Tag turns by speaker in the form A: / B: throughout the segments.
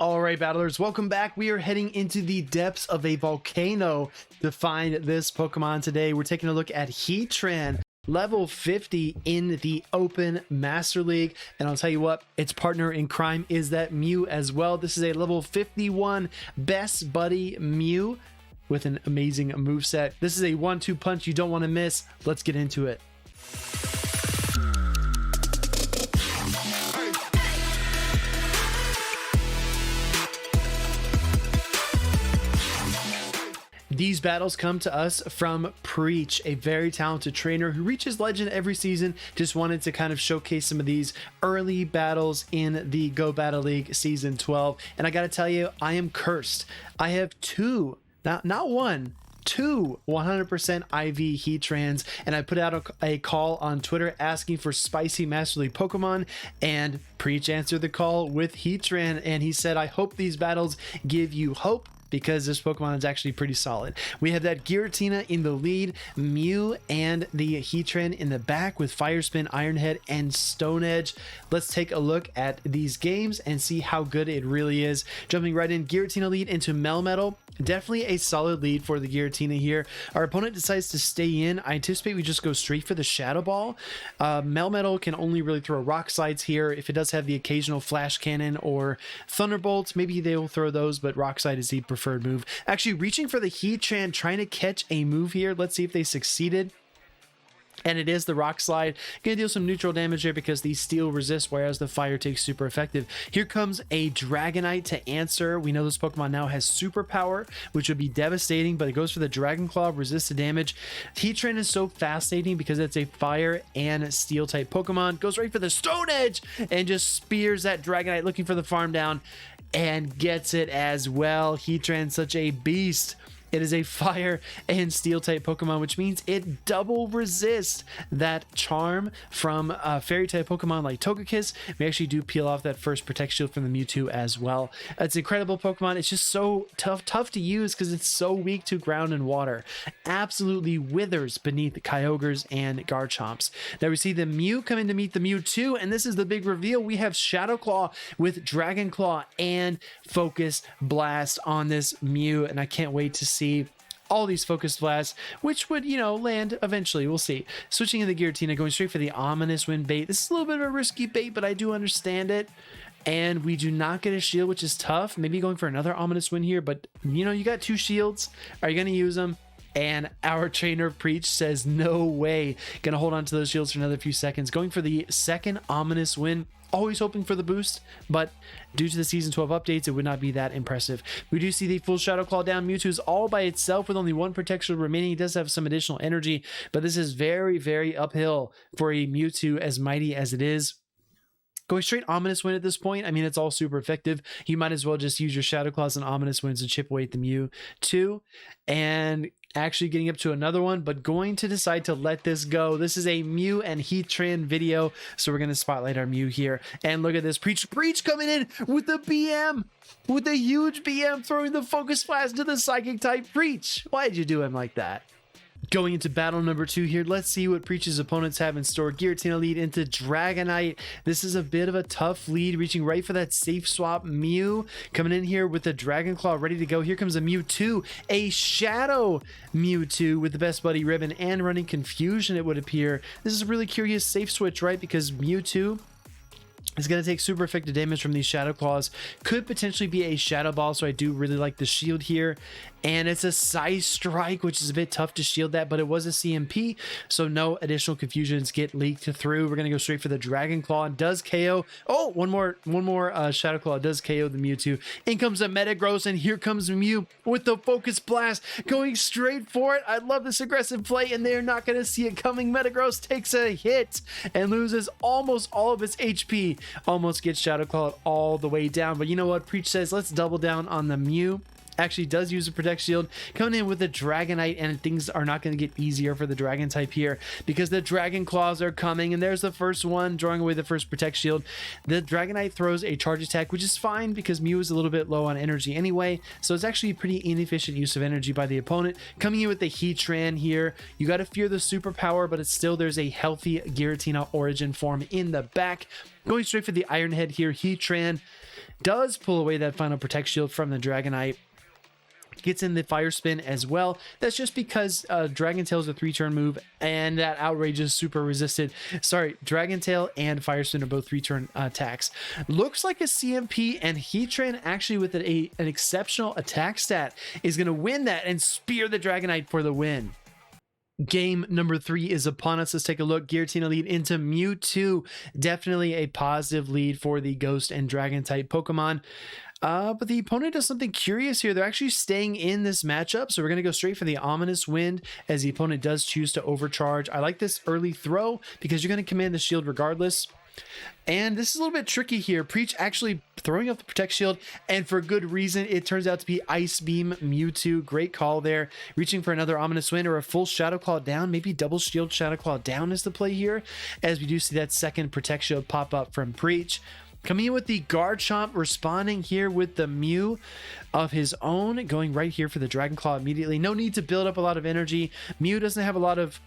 A: All right, battlers, welcome back. We are heading into the depths of a volcano to find this Pokemon today. We're taking a look at Heatran, level 50 in the Open Master League. And I'll tell you what, its partner in crime is that Mew as well. This is a level 51 best buddy Mew with an amazing moveset. This is a 1-2 punch you don't want to miss. Let's get into it. These battles come to us from Preach, a very talented trainer who reaches legend every season. Just wanted to kind of showcase some of these early battles in the Go Battle League Season 12. And I got to tell you, I am cursed. I have two, not one, two 100% IV Heatrans, and I put out a call on Twitter asking for spicy Master League Pokemon, and Preach answered the call with Heatran, and he said, I hope these battles give you hope, because this Pokemon is actually pretty solid. We have that Giratina in the lead, Mew and the Heatran in the back with Fire Spin, Iron Head, and Stone Edge. Let's take a look at these games and see how good it really is. Jumping right in, Giratina lead into Melmetal. Definitely a solid lead for the Giratina here. Our opponent decides to stay in. I anticipate we just go straight for the Shadow Ball. Melmetal can only really throw Rock Slides here. If it does have the occasional Flash Cannon or Thunderbolt, maybe they will throw those, but Rock Slide is the preferred move. Actually reaching for the Heatran, trying to catch a move here. Let's see if they succeeded. And it is the Rock Slide. Gonna deal some neutral damage here because the Steel resists, whereas the Fire takes super effective. Here comes a Dragonite to answer. We know this Pokemon now has Superpower, which would be devastating, but it goes for the Dragon Claw, resists the damage. Heatran is so fascinating because it's a Fire and Steel type Pokemon. Goes right for the Stone Edge and just spears that Dragonite looking for the farm down and gets it as well. Heatran, such a beast. It is a Fire and Steel type Pokemon, which means it double resists that Charm from Fairy type Pokemon like Togekiss. We actually do peel off that first Protect Shield from the Mewtwo as well. It's an incredible Pokemon. It's just so tough to use because it's so weak to ground and water. Absolutely withers beneath Kyogres and Garchomps. Now we see the Mew coming to meet the Mewtwo, and this is the big reveal. We have Shadow Claw with Dragon Claw and Focus Blast on this Mew, and I can't wait to see all these Focus Blasts, which would, land eventually. We'll see. Switching in the Giratina, going straight for the Ominous Wind bait. This is a little bit of a risky bait, but I do understand it. And we do not get a shield, which is tough. Maybe going for another Ominous Wind here, but you got two shields. Are you going to use them? And our trainer Preach says, no way. Gonna hold on to those shields for another few seconds. Going for the second Ominous Wind. Always hoping for the boost, but due to the Season 12 updates, it would not be that impressive. We do see the full Shadow Claw down. Mewtwo is all by itself with only one protection remaining. He does have some additional energy, but this is very, very uphill for a Mewtwo as mighty as it is. Going straight Ominous Wind at this point, I mean, it's all super effective. You might as well just use your Shadow Claws and Ominous Winds to chip away at the Mewtwo. And actually getting up to another one, but going to decide to let this go. This is a Mew and Heatran video, so we're going to spotlight our Mew here. And look at this. Preach coming in with the BM, with a huge BM, throwing the Focus Blast to the Psychic type. Preach, why did you do him like that? Going into battle number 2 here, let's see what Preach's opponents have in store. Giratina lead into Dragonite. This is a bit of a tough lead, reaching right for that safe swap. Mew coming in here with the Dragon Claw ready to go. Here comes a Mewtwo, a Shadow Mewtwo with the Best Buddy ribbon and running Confusion, it would appear. This is a really curious safe switch, right? Because Mewtwo is going to take super effective damage from these Shadow Claws. Could potentially be a Shadow Ball, so I do really like the shield here. And it's a Size Strike, which is a bit tough to shield that, but it was a CMP, so no additional confusions get leaked through. We're going to go straight for the Dragon Claw. It does KO. Oh, one more Shadow Claw. It does KO the Mewtwo. In comes a Metagross, and here comes Mew with the Focus Blast, going straight for it. I love this aggressive play, and they're not going to see it coming. Metagross takes a hit and loses almost all of its HP. Almost gets Shadow Claw all the way down, but you know what? Preach says, let's double down on the Mew. Actually does use a Protect Shield, coming in with the Dragonite, and things are not going to get easier for the Dragon type here because the Dragon Claws are coming, and there's the first one, drawing away the first Protect Shield. The Dragonite throws a Charge Attack, which is fine because Mew is a little bit low on energy anyway, so it's actually a pretty inefficient use of energy by the opponent. Coming in with the Heatran here, you got to fear the Superpower, but it's still, there's a healthy Giratina Origin form in the back. Going straight for the Iron Head here, Heatran does pull away that final Protect Shield from the Dragonite. Gets in the Fire Spin as well. That's just because Dragon Tail is a 3-turn move, and that Outrage is super resisted. Sorry, Dragon Tail and Fire Spin are both 3-turn attacks. Looks like a CMP, and Heatran actually with an exceptional attack stat is going to win that and spear the Dragonite for the win. Game number 3 is upon us. Let's take a look. Giratina lead into Mewtwo. Definitely a positive lead for the Ghost and Dragon type Pokemon. But the opponent does something curious here. They're actually staying in this matchup, so we're going to go straight for the Ominous Wind as the opponent does choose to overcharge. I like this early throw because you're going to command the shield regardless. And this is a little bit tricky here. Preach actually throwing off the Protect Shield, and for good reason. It turns out to be Ice Beam Mewtwo. Great call there. Reaching for another Ominous Wind or a full Shadow Claw down. Maybe double Shield Shadow Claw down is the play here, as we do see that second Protect Shield pop up from Preach. Coming in with the Garchomp, responding here with the Mew of his own, going right here for the Dragon Claw immediately. No need to build up a lot of energy. Mew doesn't have a lot of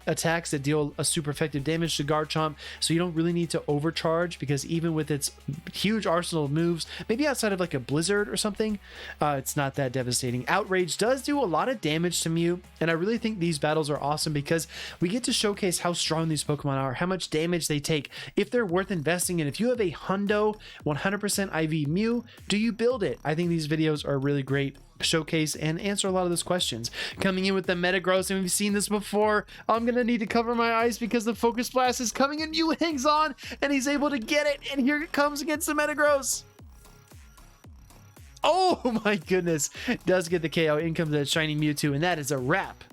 A: attacks that deal a super effective damage to Garchomp, so you don't really need to overcharge, because even with its huge arsenal of moves, maybe outside of like a Blizzard or something, it's not that devastating. Outrage does do a lot of damage to Mew, and I really think these battles are awesome because we get to showcase how strong these Pokemon are, how much damage they take, if they're worth investing in. If you have a Hundo 100% IV Mew, do you build it? I think these videos are really great showcase and answer a lot of those questions. Coming in with the Metagross, and we've seen this before. I'm gonna need to cover my eyes because the Focus Blast is coming, and Mew hangs on and he's able to get it, and here it comes against the Metagross. Oh my goodness, does get the KO. In comes the shiny Mewtwo, and that is a wrap.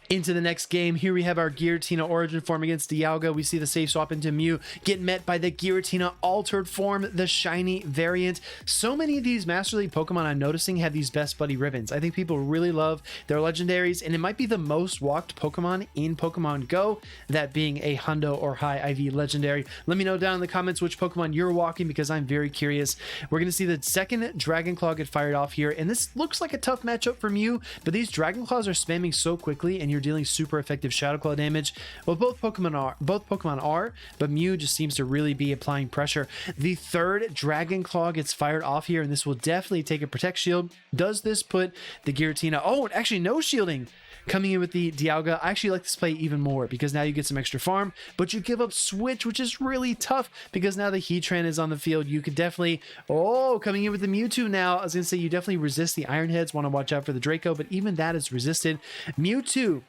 A: Into the next game, here we have our Giratina Origin form against Dialga. We see the safe swap into Mew get met by the Giratina altered form, the shiny variant. So many of these Master League Pokemon I'm noticing have these Best Buddy ribbons. I think people really love their legendaries, and it might be the most walked Pokemon in Pokemon Go, that being a Hundo or high IV legendary. Let me know down in the comments which Pokemon you're walking, because I'm very curious. We're going to see the second Dragon Claw get fired off here, and this looks like a tough matchup for Mew, but these Dragon Claws are spamming so quickly, and you're dealing super effective Shadow Claw damage. Well, both Pokemon are, but Mew just seems to really be applying pressure. The third Dragon Claw gets fired off here, and this will definitely take a Protect Shield. Does this put the Giratina? Oh, actually no shielding. Coming in with the Dialga, I actually like this play even more because now you get some extra farm, but you give up Switch, which is really tough because now the Heatran is on the field. You could definitely, coming in with the Mewtwo now. I was going to say you definitely resist the Iron Heads, want to watch out for the Draco, but even that is resisted. Mewtwo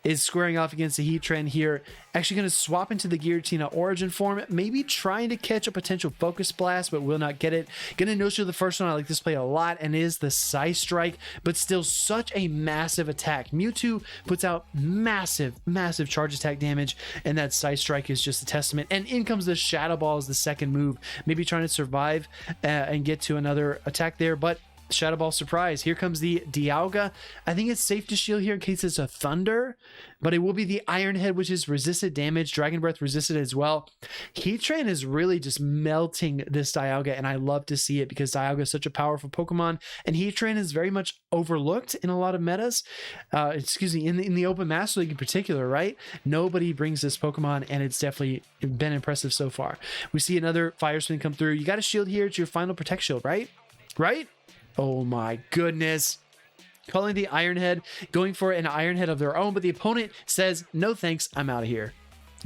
A: is squaring off against the Heatran here. Actually going to swap into the Giratina Origin form, maybe trying to catch a potential Focus Blast, but will not get it. Going to no-shield the first one. I like this play a lot, and is the Psy Strike, but still such a massive attack. Mewtwo puts out massive charge attack damage, and that Psy Strike is just a testament. And in comes the Shadow Ball as the second move, maybe trying to survive and get to another attack there, but Shadow Ball surprise. Here comes the Dialga. I think it's safe to shield here in case it's a Thunder, but it will be the Iron Head, which is resisted damage. Dragon Breath resisted as well. Heatran is really just melting this Dialga, and I love to see it because Dialga is such a powerful Pokemon, and Heatran is very much overlooked in a lot of metas. In the Open Master League in particular, right? Nobody brings this Pokemon, and it's definitely been impressive so far. We see another Fire Spin come through. You got to shield here. It's your final Protect Shield, right? Oh my goodness. Calling the Iron Head, going for an Iron Head of their own, but the opponent says, no thanks, I'm out of here.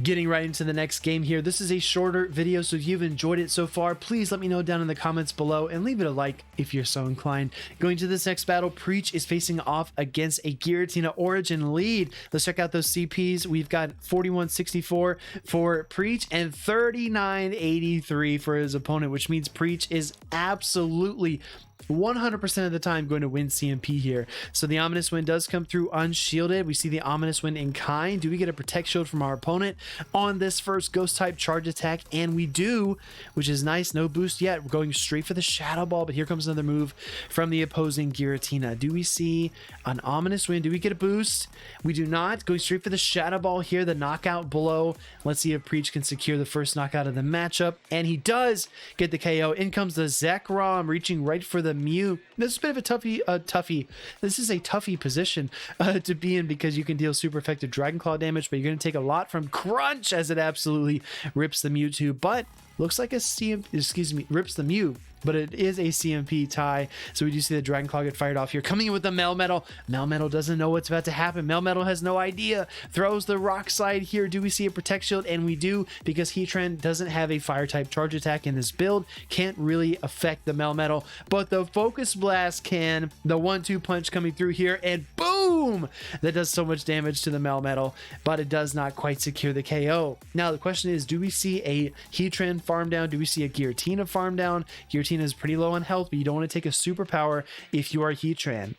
A: Getting right into the next game here. This is a shorter video, so if you've enjoyed it so far, please let me know down in the comments below and leave it a like if you're so inclined. Going to this next battle, Preach is facing off against a Giratina Origin lead. Let's check out those CPs. We've got 4164 for Preach and 3983 for his opponent, which means Preach is absolutely 100% of the time going to win CMP here. So the Ominous Wind does come through unshielded. We see the Ominous Wind in kind. Do we get a Protect Shield from our opponent on this first Ghost type charge attack? And we do, which is nice. No boost yet. We're going straight for the Shadow Ball, but here comes another move from the opposing Giratina. Do we see an Ominous Wind? Do we get a boost? We do not. Going straight for the Shadow Ball here, the knockout blow. Let's see if Preach can secure the first knockout of the matchup, and he does get the KO. In comes the Zekrom, reaching right for the Mew. This is a bit of a toughie. This is a toughie position to be in because you can deal super effective Dragon Claw damage, but you're going to take a lot from Crunch as it absolutely rips the Mewtwo. But looks like rips the Mew. but it is a CMP tie. So we do see the Dragon Claw get fired off here. Coming in with the Melmetal. Melmetal doesn't know what's about to happen. Melmetal has no idea. Throws the Rock Slide here. Do we see a Protect Shield? And we do, because Heatran doesn't have a fire type charge attack in this build. Can't really affect the Melmetal, but the Focus Blast can. The 1-2 punch coming through here, and boom! That does so much damage to the Melmetal, but it does not quite secure the KO. Now the question is, do we see a Heatran farm down? Do we see a Giratina farm down? Giratina is pretty low on health, but you don't want to take a superpower if you are Heatran.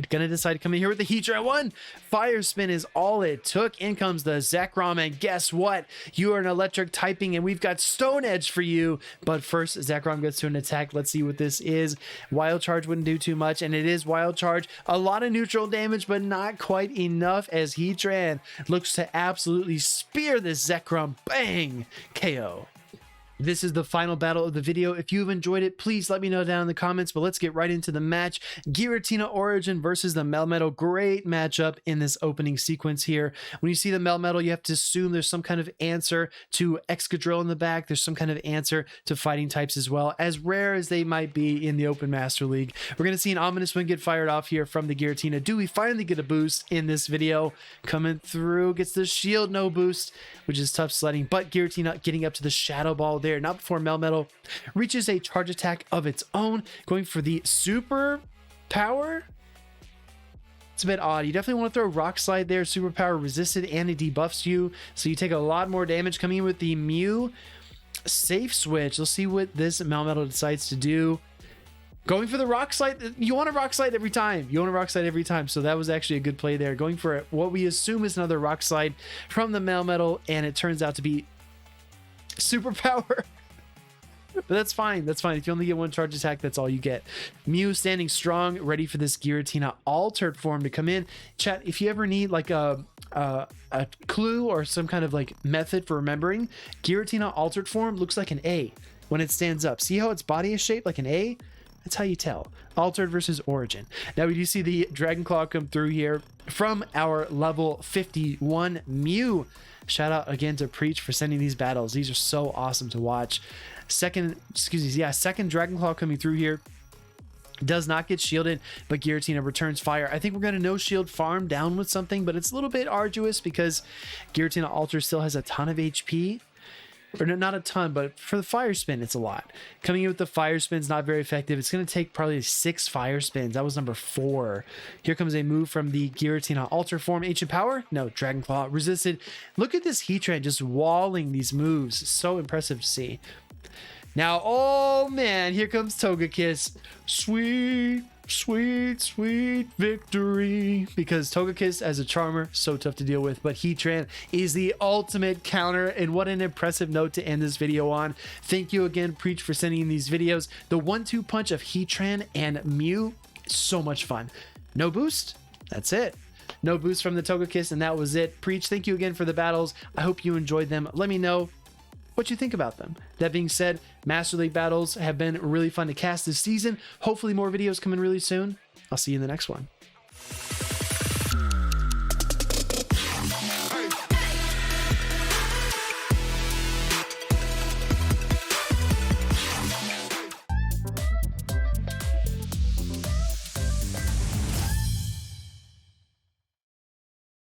A: Gonna decide to come in here with the Heatran 1. Fire Spin is all it took. In comes the Zekrom, and guess what? You are an electric typing, and we've got Stone Edge for you. But first, Zekrom gets to an attack. Let's see what this is. Wild Charge wouldn't do too much, and it is Wild Charge. A lot of neutral damage, but not quite enough, as Heatran looks to absolutely spear this Zekrom. Bang! KO. This is the final battle of the video. If you've enjoyed it, please let me know down in the comments, but let's get right into the match. Giratina Origin versus the Melmetal. Great matchup in this opening sequence here. When you see the Melmetal, you have to assume there's some kind of answer to Excadrill in the back. There's some kind of answer to fighting types as well, as rare as they might be in the Open Master League. We're going to see an Ominous Wind get fired off here from the Giratina. Do we finally get a boost in this video? Coming through, gets the shield, no boost, which is tough sledding, but Giratina getting up to the Shadow Ball there, not before Melmetal reaches a charge attack of its own, going for the super power. It's a bit odd. You definitely want to throw Rock Slide there. Super power resisted, and it debuffs you, so you take a lot more damage. Coming in with the Mew safe switch. Let's see what this Melmetal decides to do. Going for the Rock Slide. You want a Rock Slide every time. You want a Rock Slide every time. So that was actually a good play there. Going for what we assume is another Rock Slide from the Melmetal, and it turns out to be super power. But that's fine. That's fine. If you only get one charge attack, that's all you get. Mew standing strong, ready for this Giratina altered form to come in. Chat, if you ever need like a clue or some kind of like method for remembering, Giratina altered form looks like an A when it stands up. See how its body is shaped like an A? That's how you tell. Altered versus Origin. Now we do see the Dragon Claw come through here from our level 51 Mew. Shout out again to Preach for sending these battles. These are so awesome to watch. Second Dragon Claw coming through here. Does not get shielded, but Giratina returns fire. I think we're going to no shield farm down with something, but it's a little bit arduous because Giratina Alter still has a ton of HP. Or not a ton, but for the Fire Spin, it's a lot. Coming in with the Fire Spin's not very effective. It's going to take probably 6 Fire Spins. That was number 4. Here comes a move from the Giratina Alter form. Ancient Power? No. Dragon Claw resisted. Look at this Heatran just walling these moves. So impressive to see. Now, oh man, here comes Togekiss. Sweet, sweet, sweet victory. Because Togekiss as a charmer, so tough to deal with. But Heatran is the ultimate counter. And what an impressive note to end this video on. Thank you again, Preach, for sending in these videos. The 1-2 punch of Heatran and Mew, so much fun. No boost? That's it. No boost from the Togekiss, and that was it. Preach, thank you again for the battles. I hope you enjoyed them. Let me know what you think about them. That being said, Master League battles have been really fun to cast this season. Hopefully more videos coming really soon. I'll see you in the next one.